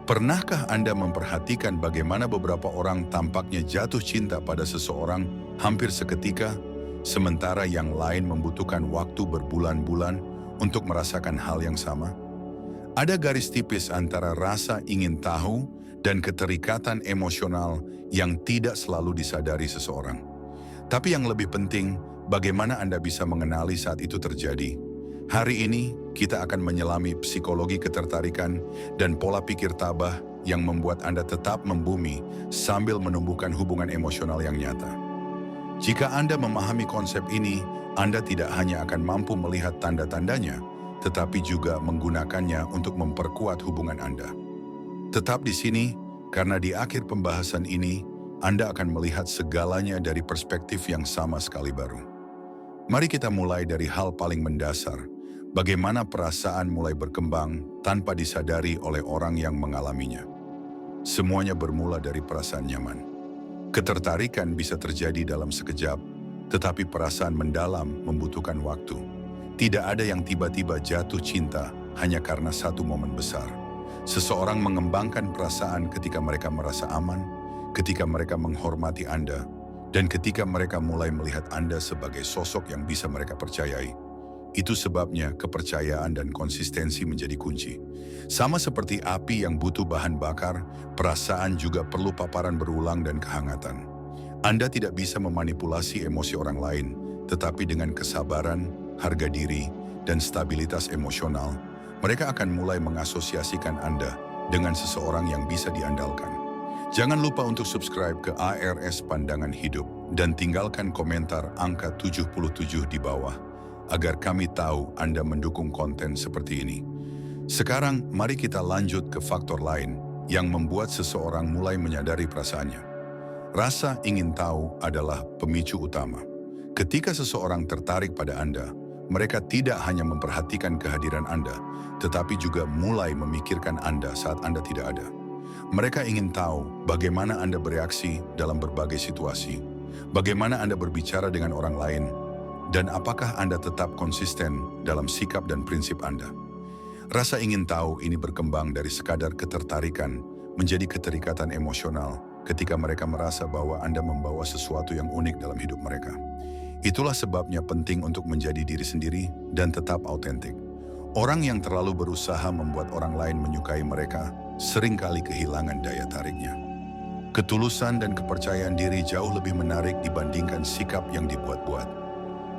Pernahkah Anda memperhatikan bagaimana beberapa orang tampaknya jatuh cinta pada seseorang hampir seketika, sementara yang lain membutuhkan waktu berbulan-bulan untuk merasakan hal yang sama? Ada garis tipis antara rasa ingin tahu dan keterikatan emosional yang tidak selalu disadari seseorang. Tapi yang lebih penting, bagaimana Anda bisa mengenali saat itu terjadi? Hari ini, kita akan menyelami psikologi ketertarikan dan pola pikir tabah yang membuat Anda tetap membumi sambil menumbuhkan hubungan emosional yang nyata. Jika Anda memahami konsep ini, Anda tidak hanya akan mampu melihat tanda-tandanya, tetapi juga menggunakannya untuk memperkuat hubungan Anda. Tetap di sini, karena di akhir pembahasan ini, Anda akan melihat segalanya dari perspektif yang sama sekali baru. Mari kita mulai dari hal paling mendasar, bagaimana perasaan mulai berkembang tanpa disadari oleh orang yang mengalaminya. Semuanya bermula dari perasaan nyaman. Ketertarikan bisa terjadi dalam sekejap, tetapi perasaan mendalam membutuhkan waktu. Tidak ada yang tiba-tiba jatuh cinta hanya karena satu momen besar. Seseorang mengembangkan perasaan ketika mereka merasa aman, ketika mereka menghormati Anda, dan ketika mereka mulai melihat Anda sebagai sosok yang bisa mereka percayai. Itu sebabnya kepercayaan dan konsistensi menjadi kunci. Sama seperti api yang butuh bahan bakar, perasaan juga perlu paparan berulang dan kehangatan. Anda tidak bisa memanipulasi emosi orang lain, tetapi dengan kesabaran, harga diri, dan stabilitas emosional, mereka akan mulai mengasosiasikan Anda dengan seseorang yang bisa diandalkan. Jangan lupa untuk subscribe ke ARS Pandangan Hidup dan tinggalkan komentar angka 77 di bawah agar kami tahu Anda mendukung konten seperti ini. Sekarang mari kita lanjut ke faktor lain yang membuat seseorang mulai menyadari perasaannya. Rasa ingin tahu adalah pemicu utama. Ketika seseorang tertarik pada Anda, mereka tidak hanya memperhatikan kehadiran Anda, tetapi juga mulai memikirkan Anda saat Anda tidak ada. Mereka ingin tahu bagaimana Anda bereaksi dalam berbagai situasi, bagaimana Anda berbicara dengan orang lain, dan apakah Anda tetap konsisten dalam sikap dan prinsip Anda. Rasa ingin tahu ini berkembang dari sekadar ketertarikan menjadi keterikatan emosional ketika mereka merasa bahwa Anda membawa sesuatu yang unik dalam hidup mereka. Itulah sebabnya penting untuk menjadi diri sendiri dan tetap autentik. Orang yang terlalu berusaha membuat orang lain menyukai mereka seringkali kehilangan daya tariknya. Ketulusan dan kepercayaan diri jauh lebih menarik dibandingkan sikap yang dibuat-buat.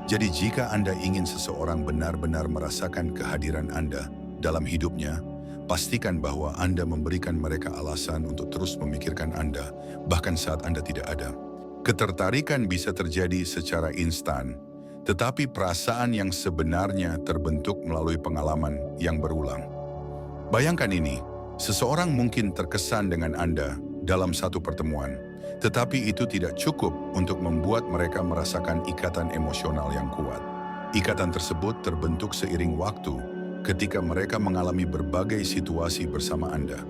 Jadi jika Anda ingin seseorang benar-benar merasakan kehadiran Anda dalam hidupnya, pastikan bahwa Anda memberikan mereka alasan untuk terus memikirkan Anda, bahkan saat Anda tidak ada. Ketertarikan bisa terjadi secara instan, tetapi perasaan yang sebenarnya terbentuk melalui pengalaman yang berulang. Bayangkan ini, seseorang mungkin terkesan dengan Anda dalam satu pertemuan, tetapi itu tidak cukup untuk membuat mereka merasakan ikatan emosional yang kuat. Ikatan tersebut terbentuk seiring waktu ketika mereka mengalami berbagai situasi bersama Anda.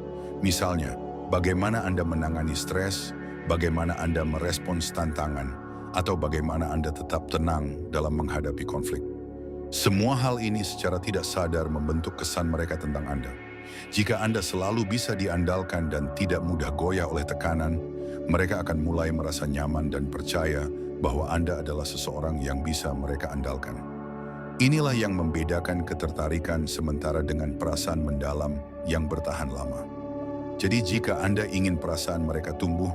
Misalnya, bagaimana Anda menangani stres, bagaimana Anda merespons tantangan, atau bagaimana Anda tetap tenang dalam menghadapi konflik. Semua hal ini secara tidak sadar membentuk kesan mereka tentang Anda. Jika Anda selalu bisa diandalkan dan tidak mudah goyah oleh tekanan, mereka akan mulai merasa nyaman dan percaya bahwa Anda adalah seseorang yang bisa mereka andalkan. Inilah yang membedakan ketertarikan sementara dengan perasaan mendalam yang bertahan lama. Jadi jika Anda ingin perasaan mereka tumbuh,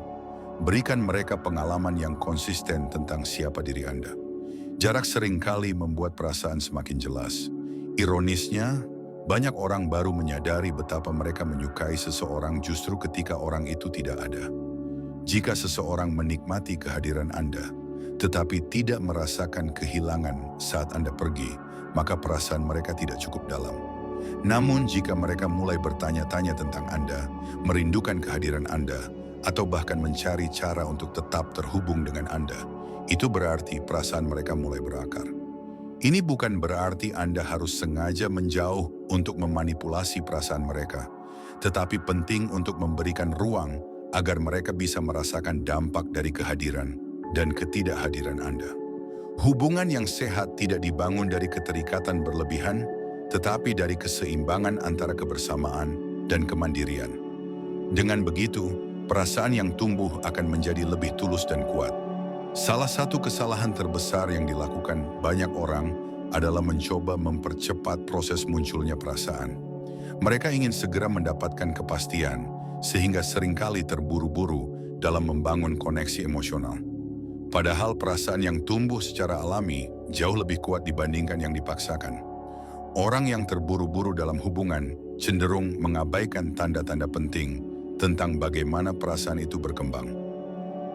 berikan mereka pengalaman yang konsisten tentang siapa diri Anda. Jarak seringkali membuat perasaan semakin jelas. Ironisnya, banyak orang baru menyadari betapa mereka menyukai seseorang justru ketika orang itu tidak ada. Jika seseorang menikmati kehadiran Anda, tetapi tidak merasakan kehilangan saat Anda pergi, maka perasaan mereka tidak cukup dalam. Namun jika mereka mulai bertanya-tanya tentang Anda, merindukan kehadiran Anda, atau bahkan mencari cara untuk tetap terhubung dengan Anda, itu berarti perasaan mereka mulai berakar. Ini bukan berarti Anda harus sengaja menjauh untuk memanipulasi perasaan mereka, tetapi penting untuk memberikan ruang agar mereka bisa merasakan dampak dari kehadiran dan ketidakhadiran Anda. Hubungan yang sehat tidak dibangun dari keterikatan berlebihan, tetapi dari keseimbangan antara kebersamaan dan kemandirian. Dengan begitu, perasaan yang tumbuh akan menjadi lebih tulus dan kuat. Salah satu kesalahan terbesar yang dilakukan banyak orang adalah mencoba mempercepat proses munculnya perasaan. Mereka ingin segera mendapatkan kepastian, sehingga seringkali terburu-buru dalam membangun koneksi emosional. Padahal perasaan yang tumbuh secara alami jauh lebih kuat dibandingkan yang dipaksakan. Orang yang terburu-buru dalam hubungan cenderung mengabaikan tanda-tanda penting tentang bagaimana perasaan itu berkembang.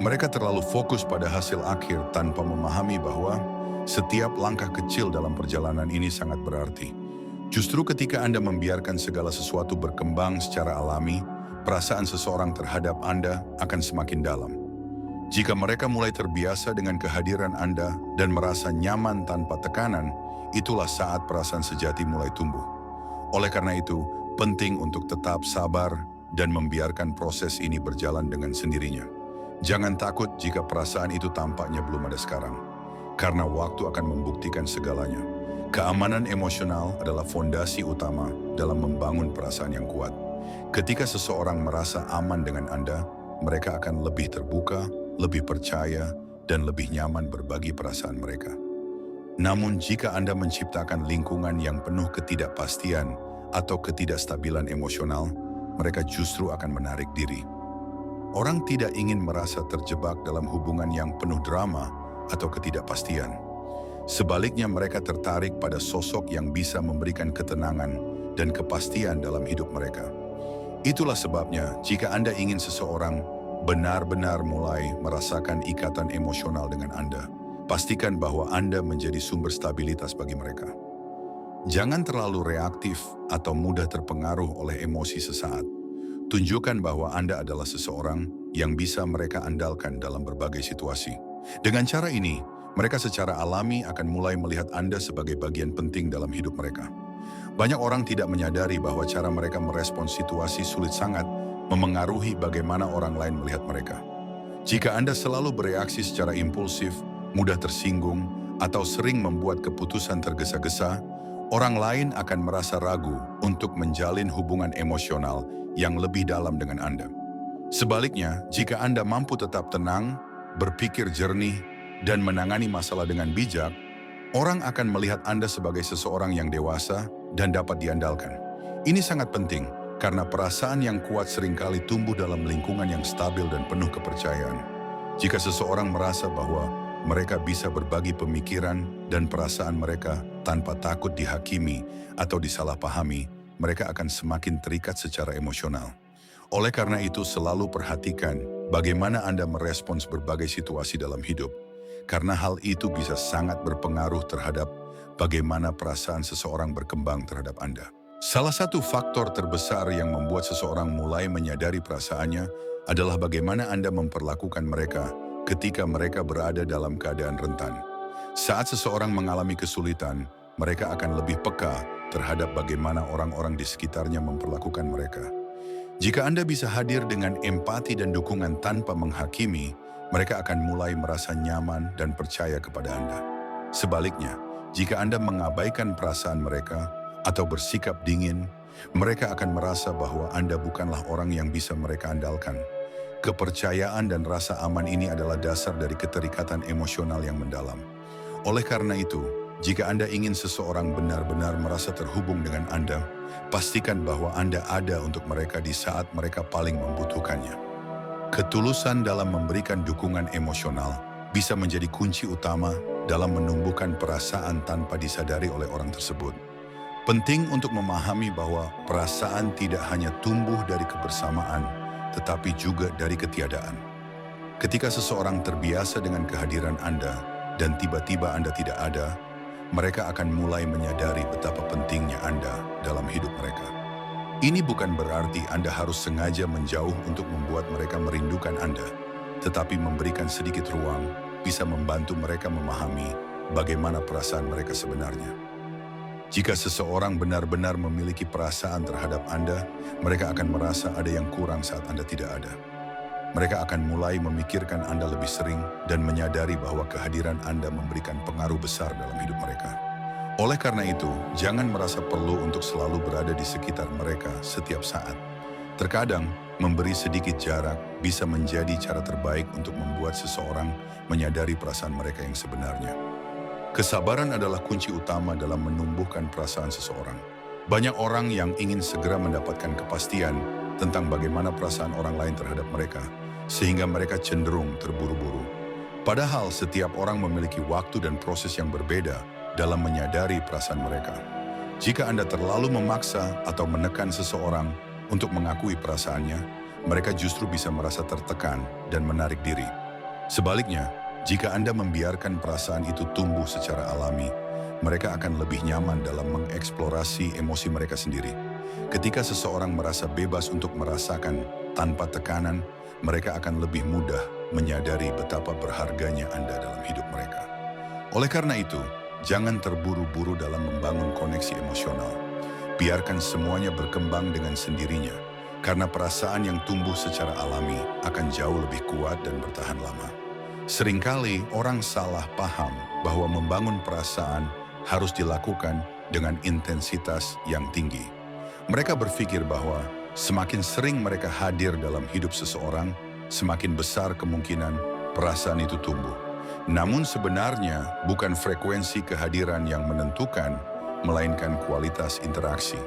Mereka terlalu fokus pada hasil akhir tanpa memahami bahwa setiap langkah kecil dalam perjalanan ini sangat berarti. Justru ketika Anda membiarkan segala sesuatu berkembang secara alami, perasaan seseorang terhadap Anda akan semakin dalam. Jika mereka mulai terbiasa dengan kehadiran Anda dan merasa nyaman tanpa tekanan, itulah saat perasaan sejati mulai tumbuh. Oleh karena itu, penting untuk tetap sabar dan membiarkan proses ini berjalan dengan sendirinya. Jangan takut jika perasaan itu tampaknya belum ada sekarang, karena waktu akan membuktikan segalanya. Keamanan emosional adalah fondasi utama dalam membangun perasaan yang kuat. Ketika seseorang merasa aman dengan Anda, mereka akan lebih terbuka, lebih percaya, dan lebih nyaman berbagi perasaan mereka. Namun jika Anda menciptakan lingkungan yang penuh ketidakpastian atau ketidakstabilan emosional, mereka justru akan menarik diri. Orang tidak ingin merasa terjebak dalam hubungan yang penuh drama atau ketidakpastian. Sebaliknya, mereka tertarik pada sosok yang bisa memberikan ketenangan dan kepastian dalam hidup mereka. Itulah sebabnya, jika Anda ingin seseorang benar-benar mulai merasakan ikatan emosional dengan Anda, pastikan bahwa Anda menjadi sumber stabilitas bagi mereka. Jangan terlalu reaktif atau mudah terpengaruh oleh emosi sesaat. Tunjukkan bahwa Anda adalah seseorang yang bisa mereka andalkan dalam berbagai situasi. Dengan cara ini, mereka secara alami akan mulai melihat Anda sebagai bagian penting dalam hidup mereka. Banyak orang tidak menyadari bahwa cara mereka merespons situasi sulit sangat memengaruhi bagaimana orang lain melihat mereka. Jika Anda selalu bereaksi secara impulsif, mudah tersinggung, atau sering membuat keputusan tergesa-gesa, orang lain akan merasa ragu untuk menjalin hubungan emosional yang lebih dalam dengan Anda. Sebaliknya, jika Anda mampu tetap tenang, berpikir jernih, dan menangani masalah dengan bijak, orang akan melihat Anda sebagai seseorang yang dewasa dan dapat diandalkan. Ini sangat penting, karena perasaan yang kuat seringkali tumbuh dalam lingkungan yang stabil dan penuh kepercayaan. Jika seseorang merasa bahwa mereka bisa berbagi pemikiran dan perasaan mereka tanpa takut dihakimi atau disalahpahami, mereka akan semakin terikat secara emosional. Oleh karena itu, selalu perhatikan bagaimana Anda merespons berbagai situasi dalam hidup, karena hal itu bisa sangat berpengaruh terhadap bagaimana perasaan seseorang berkembang terhadap Anda. Salah satu faktor terbesar yang membuat seseorang mulai menyadari perasaannya adalah bagaimana Anda memperlakukan mereka ketika mereka berada dalam keadaan rentan. Saat seseorang mengalami kesulitan, mereka akan lebih peka terhadap bagaimana orang-orang di sekitarnya memperlakukan mereka. Jika Anda bisa hadir dengan empati dan dukungan tanpa menghakimi, mereka akan mulai merasa nyaman dan percaya kepada Anda. Sebaliknya, jika Anda mengabaikan perasaan mereka atau bersikap dingin, mereka akan merasa bahwa Anda bukanlah orang yang bisa mereka andalkan. Kepercayaan dan rasa aman ini adalah dasar dari keterikatan emosional yang mendalam. Oleh karena itu, jika Anda ingin seseorang benar-benar merasa terhubung dengan Anda, pastikan bahwa Anda ada untuk mereka di saat mereka paling membutuhkannya. Ketulusan dalam memberikan dukungan emosional bisa menjadi kunci utama dalam menumbuhkan perasaan tanpa disadari oleh orang tersebut. Penting untuk memahami bahwa perasaan tidak hanya tumbuh dari kebersamaan, tetapi juga dari ketiadaan. Ketika seseorang terbiasa dengan kehadiran Anda dan tiba-tiba Anda tidak ada, mereka akan mulai menyadari betapa pentingnya Anda dalam hidup mereka. Ini bukan berarti Anda harus sengaja menjauh untuk membuat mereka merindukan Anda, tetapi memberikan sedikit ruang bisa membantu mereka memahami bagaimana perasaan mereka sebenarnya. Jika seseorang benar-benar memiliki perasaan terhadap Anda, mereka akan merasa ada yang kurang saat Anda tidak ada. Mereka akan mulai memikirkan Anda lebih sering dan menyadari bahwa kehadiran Anda memberikan pengaruh besar dalam hidup mereka. Oleh karena itu, jangan merasa perlu untuk selalu berada di sekitar mereka setiap saat. Terkadang, memberi sedikit jarak bisa menjadi cara terbaik untuk membuat seseorang menyadari perasaan mereka yang sebenarnya. Kesabaran adalah kunci utama dalam menumbuhkan perasaan seseorang. Banyak orang yang ingin segera mendapatkan kepastian tentang bagaimana perasaan orang lain terhadap mereka, sehingga mereka cenderung terburu-buru. Padahal setiap orang memiliki waktu dan proses yang berbeda dalam menyadari perasaan mereka. Jika Anda terlalu memaksa atau menekan seseorang untuk mengakui perasaannya, mereka justru bisa merasa tertekan dan menarik diri. Sebaliknya, jika Anda membiarkan perasaan itu tumbuh secara alami, mereka akan lebih nyaman dalam mengeksplorasi emosi mereka sendiri. Ketika seseorang merasa bebas untuk merasakan tanpa tekanan, mereka akan lebih mudah menyadari betapa berharganya Anda dalam hidup mereka. Oleh karena itu, jangan terburu-buru dalam membangun koneksi emosional. Biarkan semuanya berkembang dengan sendirinya, karena perasaan yang tumbuh secara alami akan jauh lebih kuat dan bertahan lama. Seringkali orang salah paham bahwa membangun perasaan harus dilakukan dengan intensitas yang tinggi. Mereka berpikir bahwa semakin sering mereka hadir dalam hidup seseorang, semakin besar kemungkinan perasaan itu tumbuh. Namun sebenarnya bukan frekuensi kehadiran yang menentukan, melainkan kualitas interaksi.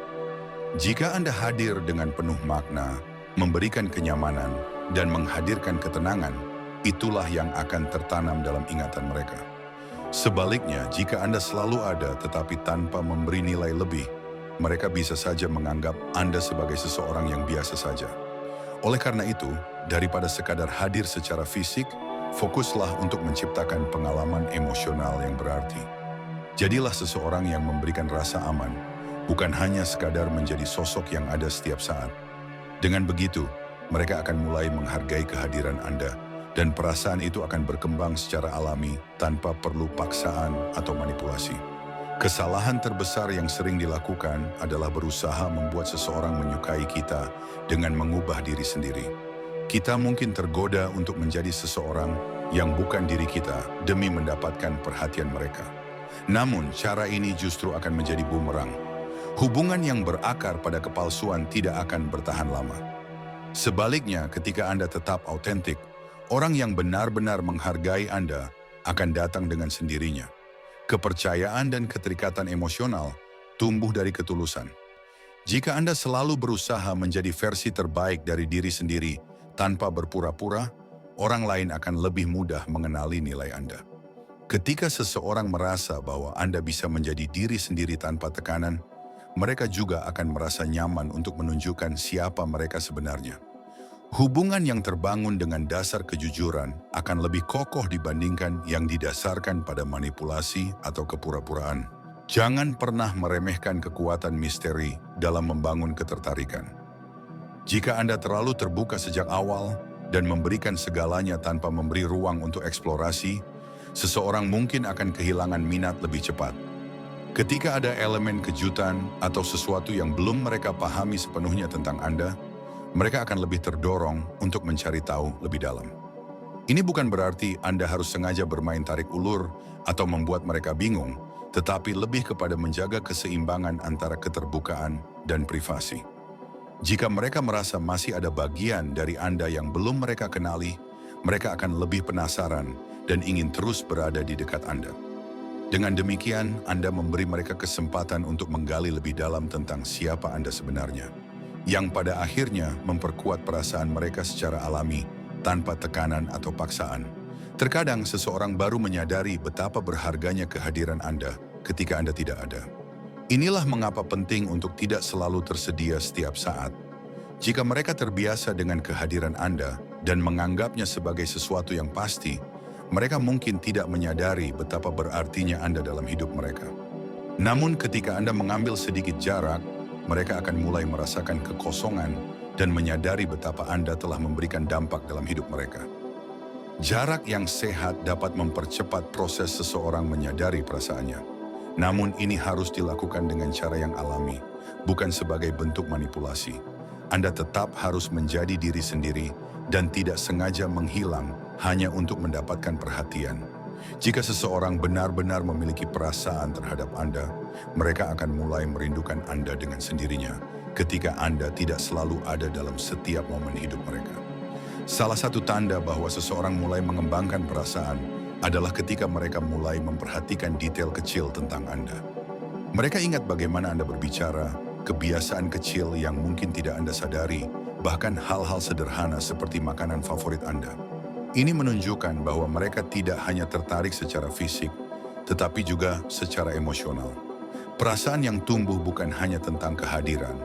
Jika Anda hadir dengan penuh makna, memberikan kenyamanan, dan menghadirkan ketenangan, itulah yang akan tertanam dalam ingatan mereka. Sebaliknya, jika Anda selalu ada tetapi tanpa memberi nilai lebih, mereka bisa saja menganggap Anda sebagai seseorang yang biasa saja. Oleh karena itu, daripada sekadar hadir secara fisik, fokuslah untuk menciptakan pengalaman emosional yang berarti. Jadilah seseorang yang memberikan rasa aman, bukan hanya sekadar menjadi sosok yang ada setiap saat. Dengan begitu, mereka akan mulai menghargai kehadiran Anda, dan perasaan itu akan berkembang secara alami tanpa perlu paksaan atau manipulasi. Kesalahan terbesar yang sering dilakukan adalah berusaha membuat seseorang menyukai kita dengan mengubah diri sendiri. Kita mungkin tergoda untuk menjadi seseorang yang bukan diri kita demi mendapatkan perhatian mereka. Namun, cara ini justru akan menjadi bumerang. Hubungan yang berakar pada kepalsuan tidak akan bertahan lama. Sebaliknya, ketika Anda tetap autentik, orang yang benar-benar menghargai Anda akan datang dengan sendirinya. Kepercayaan dan keterikatan emosional tumbuh dari ketulusan. Jika Anda selalu berusaha menjadi versi terbaik dari diri sendiri tanpa berpura-pura, orang lain akan lebih mudah mengenali nilai Anda. Ketika seseorang merasa bahwa Anda bisa menjadi diri sendiri tanpa tekanan, mereka juga akan merasa nyaman untuk menunjukkan siapa mereka sebenarnya. Hubungan yang terbangun dengan dasar kejujuran akan lebih kokoh dibandingkan yang didasarkan pada manipulasi atau kepura-puraan. Jangan pernah meremehkan kekuatan misteri dalam membangun ketertarikan. Jika Anda terlalu terbuka sejak awal dan memberikan segalanya tanpa memberi ruang untuk eksplorasi, seseorang mungkin akan kehilangan minat lebih cepat. Ketika ada elemen kejutan atau sesuatu yang belum mereka pahami sepenuhnya tentang Anda, mereka akan lebih terdorong untuk mencari tahu lebih dalam. Ini bukan berarti Anda harus sengaja bermain tarik ulur atau membuat mereka bingung, tetapi lebih kepada menjaga keseimbangan antara keterbukaan dan privasi. Jika mereka merasa masih ada bagian dari Anda yang belum mereka kenali, mereka akan lebih penasaran dan ingin terus berada di dekat Anda. Dengan demikian, Anda memberi mereka kesempatan untuk menggali lebih dalam tentang siapa Anda sebenarnya, yang pada akhirnya memperkuat perasaan mereka secara alami, tanpa tekanan atau paksaan. Terkadang seseorang baru menyadari betapa berharganya kehadiran Anda ketika Anda tidak ada. Inilah mengapa penting untuk tidak selalu tersedia setiap saat. Jika mereka terbiasa dengan kehadiran Anda dan menganggapnya sebagai sesuatu yang pasti, mereka mungkin tidak menyadari betapa berartinya Anda dalam hidup mereka. Namun ketika Anda mengambil sedikit jarak, mereka akan mulai merasakan kekosongan dan menyadari betapa Anda telah memberikan dampak dalam hidup mereka. Jarak yang sehat dapat mempercepat proses seseorang menyadari perasaannya. Namun ini harus dilakukan dengan cara yang alami, bukan sebagai bentuk manipulasi. Anda tetap harus menjadi diri sendiri dan tidak sengaja menghilang hanya untuk mendapatkan perhatian. Jika seseorang benar-benar memiliki perasaan terhadap Anda, mereka akan mulai merindukan Anda dengan sendirinya, ketika Anda tidak selalu ada dalam setiap momen hidup mereka. Salah satu tanda bahwa seseorang mulai mengembangkan perasaan adalah ketika mereka mulai memperhatikan detail kecil tentang Anda. Mereka ingat bagaimana Anda berbicara, kebiasaan kecil yang mungkin tidak Anda sadari, bahkan hal-hal sederhana seperti makanan favorit Anda. Ini menunjukkan bahwa mereka tidak hanya tertarik secara fisik, tetapi juga secara emosional. Perasaan yang tumbuh bukan hanya tentang kehadiran,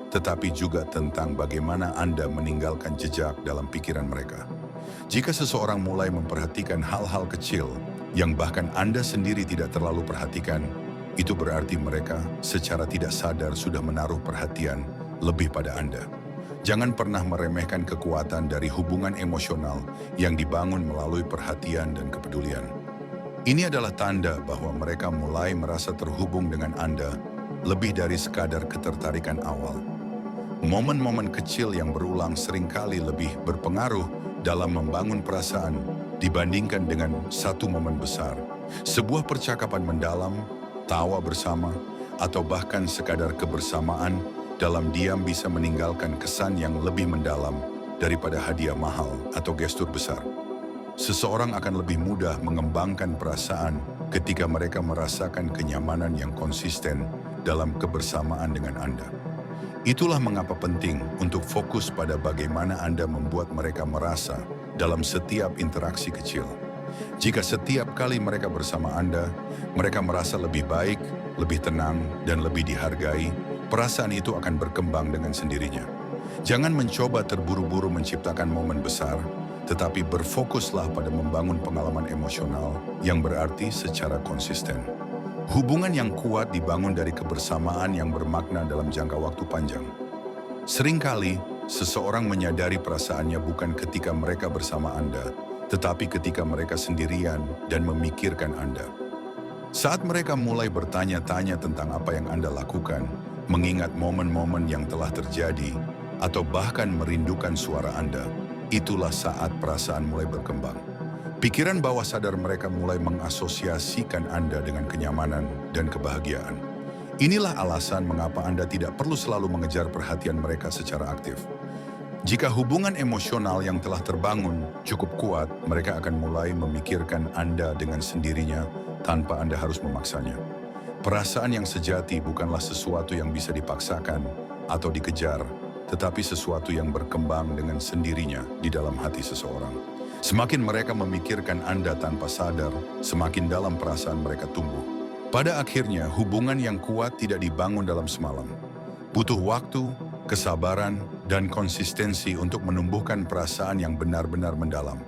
tetapi juga tentang bagaimana Anda meninggalkan jejak dalam pikiran mereka. Jika seseorang mulai memperhatikan hal-hal kecil yang bahkan Anda sendiri tidak terlalu perhatikan, itu berarti mereka secara tidak sadar sudah menaruh perhatian lebih pada Anda. Jangan pernah meremehkan kekuatan dari hubungan emosional yang dibangun melalui perhatian dan kepedulian. Ini adalah tanda bahwa mereka mulai merasa terhubung dengan Anda lebih dari sekadar ketertarikan awal. Momen-momen kecil yang berulang seringkali lebih berpengaruh dalam membangun perasaan dibandingkan dengan satu momen besar. Sebuah percakapan mendalam, tawa bersama, atau bahkan sekadar kebersamaan dalam diam bisa meninggalkan kesan yang lebih mendalam daripada hadiah mahal atau gestur besar. Seseorang akan lebih mudah mengembangkan perasaan ketika mereka merasakan kenyamanan yang konsisten dalam kebersamaan dengan Anda. Itulah mengapa penting untuk fokus pada bagaimana Anda membuat mereka merasa dalam setiap interaksi kecil. Jika setiap kali mereka bersama Anda, mereka merasa lebih baik, lebih tenang, dan lebih dihargai, perasaan itu akan berkembang dengan sendirinya. Jangan mencoba terburu-buru menciptakan momen besar, tetapi berfokuslah pada membangun pengalaman emosional yang berarti secara konsisten. Hubungan yang kuat dibangun dari kebersamaan yang bermakna dalam jangka waktu panjang. Seringkali, seseorang menyadari perasaannya bukan ketika mereka bersama Anda, tetapi ketika mereka sendirian dan memikirkan Anda. Saat mereka mulai bertanya-tanya tentang apa yang Anda lakukan, mengingat momen-momen yang telah terjadi, atau bahkan merindukan suara Anda, itulah saat perasaan mulai berkembang. Pikiran bawah sadar mereka mulai mengasosiasikan Anda dengan kenyamanan dan kebahagiaan. Inilah alasan mengapa Anda tidak perlu selalu mengejar perhatian mereka secara aktif. Jika hubungan emosional yang telah terbangun cukup kuat, mereka akan mulai memikirkan Anda dengan sendirinya tanpa Anda harus memaksanya. Perasaan yang sejati bukanlah sesuatu yang bisa dipaksakan atau dikejar, tetapi sesuatu yang berkembang dengan sendirinya di dalam hati seseorang. Semakin mereka memikirkan Anda tanpa sadar, semakin dalam perasaan mereka tumbuh. Pada akhirnya, hubungan yang kuat tidak dibangun dalam semalam. Butuh waktu, kesabaran, dan konsistensi untuk menumbuhkan perasaan yang benar-benar mendalam.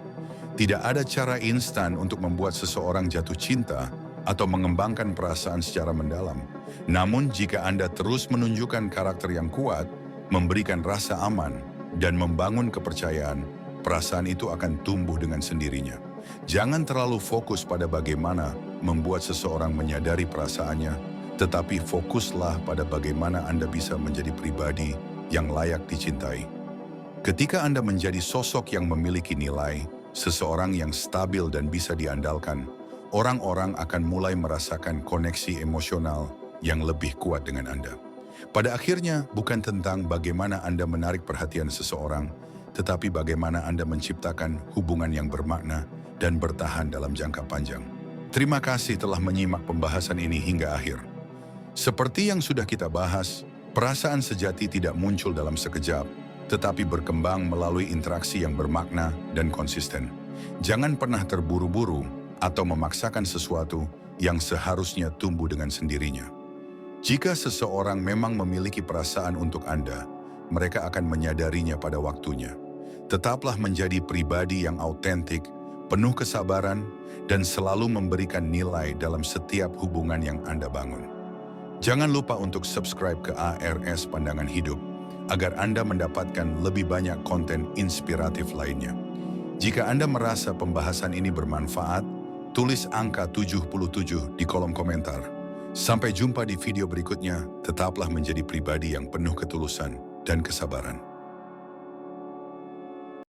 Tidak ada cara instan untuk membuat seseorang jatuh cinta atau mengembangkan perasaan secara mendalam. Namun, jika Anda terus menunjukkan karakter yang kuat, memberikan rasa aman, dan membangun kepercayaan, perasaan itu akan tumbuh dengan sendirinya. Jangan terlalu fokus pada bagaimana membuat seseorang menyadari perasaannya, tetapi fokuslah pada bagaimana Anda bisa menjadi pribadi yang layak dicintai. Ketika Anda menjadi sosok yang memiliki nilai, seseorang yang stabil dan bisa diandalkan, orang-orang akan mulai merasakan koneksi emosional yang lebih kuat dengan Anda. Pada akhirnya, bukan tentang bagaimana Anda menarik perhatian seseorang, tetapi bagaimana Anda menciptakan hubungan yang bermakna dan bertahan dalam jangka panjang. Terima kasih telah menyimak pembahasan ini hingga akhir. Seperti yang sudah kita bahas, perasaan sejati tidak muncul dalam sekejap, tetapi berkembang melalui interaksi yang bermakna dan konsisten. Jangan pernah terburu-buru atau memaksakan sesuatu yang seharusnya tumbuh dengan sendirinya. Jika seseorang memang memiliki perasaan untuk Anda, mereka akan menyadarinya pada waktunya. Tetaplah menjadi pribadi yang autentik, penuh kesabaran, dan selalu memberikan nilai dalam setiap hubungan yang Anda bangun. Jangan lupa untuk subscribe ke ARS Pandangan Hidup, agar Anda mendapatkan lebih banyak konten inspiratif lainnya. Jika Anda merasa pembahasan ini bermanfaat, tulis angka 77 di kolom komentar. Sampai jumpa di video berikutnya, tetaplah menjadi pribadi yang penuh ketulusan dan kesabaran.